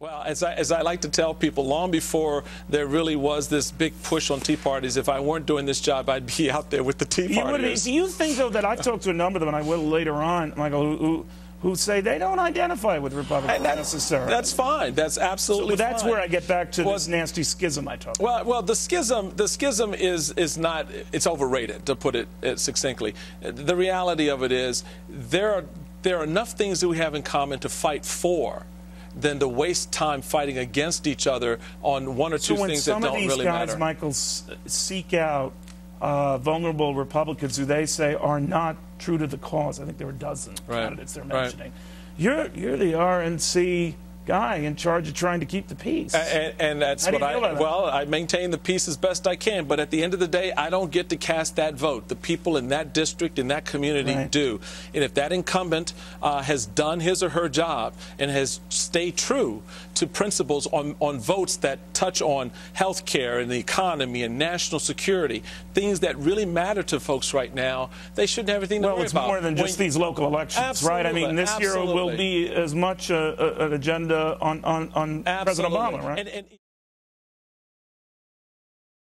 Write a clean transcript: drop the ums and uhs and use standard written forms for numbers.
Well, as I like to tell people, long before there really was this big push on Tea Parties, if I weren't doing this job, I'd be out there with the Tea Partiers. Do you think, though, that I've talked to a number of them, and I will later on, Michael, who say they don't identify with Republicans necessarily? That's fine. That's absolutely fine. That's where I get back to this nasty schism I talked about. Well, the schism is not, it's overrated, to put it succinctly. The reality of it is there are enough things that we have in common to fight for than to waste time fighting against each other on one or two things that don't really matter. So when some of these guys, Michael, seek out vulnerable Republicans who they say are not true to the cause, I think there are a dozen candidates they're mentioning, you're the RNC guy in charge of trying to keep the peace. And that's what I maintain the peace as best I can, but at the end of the day, I don't get to cast that vote. The people in that district, in that community do. And if that incumbent has done his or her job and has stayed true to principles on votes that touch on health care and the economy and national security, things that really matter to folks right now, they shouldn't have anything to worry about. Well, it's more than just these local elections, right? I mean, this year will be as much an agenda on President Obama, right?